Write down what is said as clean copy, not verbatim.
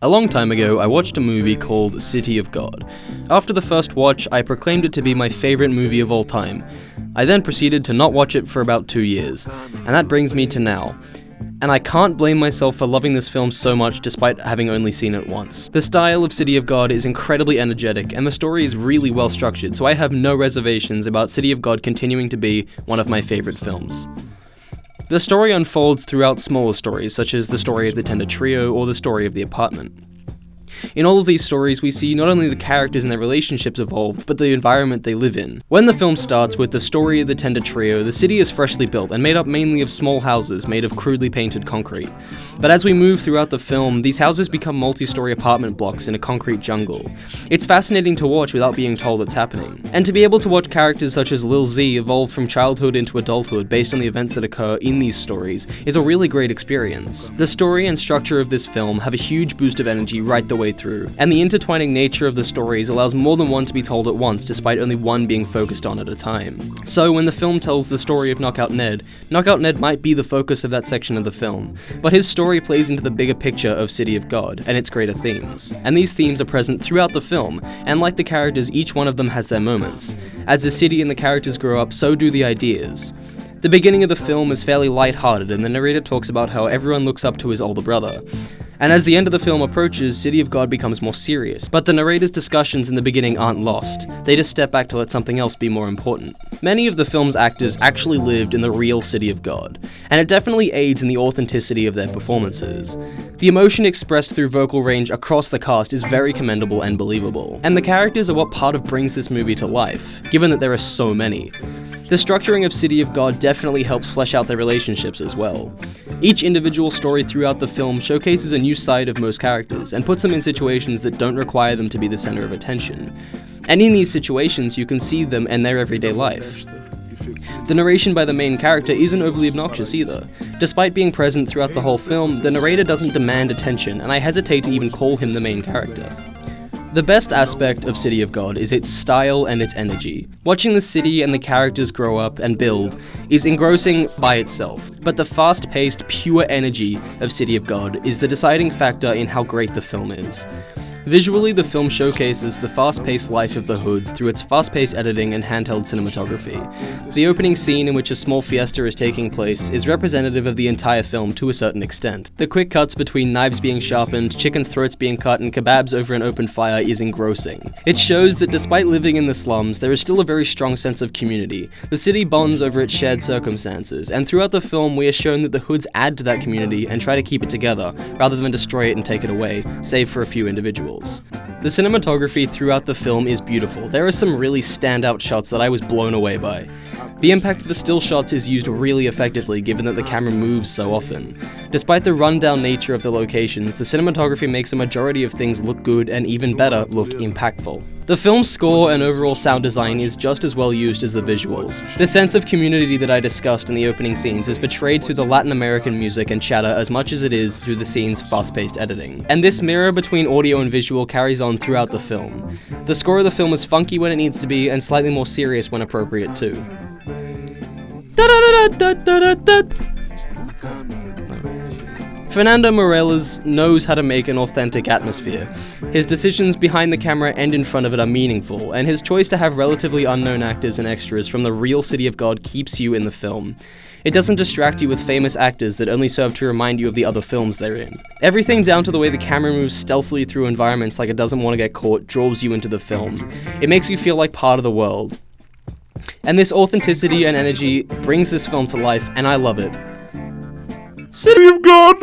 A long time ago, I watched a movie called City of God. After the first watch, I proclaimed it to be my favorite movie of all time. I then proceeded to not watch it for about 2 years, and that brings me to now. And I can't blame myself for loving this film so much despite having only seen it once. The style of City of God is incredibly energetic, and the story is really well structured, so I have no reservations about City of God continuing to be one of my favorite films. The story unfolds throughout smaller stories, such as the story of the Tender Trio or the story of the apartment. In all of these stories, we see not only the characters and their relationships evolved, but the environment they live in. When the film starts with the story of the Tender Trio, the city is freshly built and made up mainly of small houses made of crudely painted concrete. But as we move throughout the film, these houses become multi-story apartment blocks in a concrete jungle. It's fascinating to watch without being told it's happening. And to be able to watch characters such as Lil Z evolve from childhood into adulthood based on the events that occur in these stories is a really great experience. The story and structure of this film have a huge boost of energy right the way through, and the intertwining nature of the stories allows more than one to be told at once despite only one being focused on at a time. So when the film tells the story of Knockout Ned might be the focus of that section of the film, but his story plays into the bigger picture of City of God and its greater themes. And these themes are present throughout the film, and like the characters, each one of them has their moments. As the city and the characters grow up, so do the ideas. The beginning of the film is fairly light-hearted, and the narrator talks about how everyone looks up to his older brother. And as the end of the film approaches, City of God becomes more serious, but the narrator's discussions in the beginning aren't lost. They just step back to let something else be more important. Many of the film's actors actually lived in the real City of God, and it definitely aids in the authenticity of their performances. The emotion expressed through vocal range across the cast is very commendable and believable, and the characters are what part of brings this movie to life, given that there are so many. The structuring of City of God definitely helps flesh out their relationships as well. Each individual story throughout the film showcases a new side of most characters, and puts them in situations that don't require them to be the center of attention. And in these situations, you can see them and their everyday life. The narration by the main character isn't overly obnoxious either. Despite being present throughout the whole film, the narrator doesn't demand attention, and I hesitate to even call him the main character. The best aspect of City of God is its style and its energy. Watching the city and the characters grow up and build is engrossing by itself, but the fast-paced, pure energy of City of God is the deciding factor in how great the film is. Visually, the film showcases the fast-paced life of the hoods through its fast-paced editing and handheld cinematography. The opening scene in which a small fiesta is taking place is representative of the entire film to a certain extent. The quick cuts between knives being sharpened, chickens' throats being cut, and kebabs over an open fire is engrossing. It shows that despite living in the slums, there is still a very strong sense of community. The city bonds over its shared circumstances, and throughout the film we are shown that the hoods add to that community and try to keep it together, rather than destroy it and take it away, save for a few individuals. The cinematography throughout the film is beautiful. There are some really standout shots that I was blown away by. The impact of the still shots is used really effectively given that the camera moves so often. Despite the rundown nature of the locations, the cinematography makes a majority of things look good and even better, look impactful. The film's score and overall sound design is just as well used as the visuals. The sense of community that I discussed in the opening scenes is portrayed through the Latin American music and chatter as much as it is through the scene's fast-paced editing. And this mirror between audio and visual carries on throughout the film. The score of the film is funky when it needs to be and slightly more serious when appropriate too. Fernando Meirelles knows how to make an authentic atmosphere. His decisions behind the camera and in front of it are meaningful, and his choice to have relatively unknown actors and extras from the real City of God keeps you in the film. It doesn't distract you with famous actors that only serve to remind you of the other films they're in. Everything down to the way the camera moves stealthily through environments like it doesn't want to get caught draws you into the film. It makes you feel like part of the world. And this authenticity and energy brings this film to life, and I love it. City of God!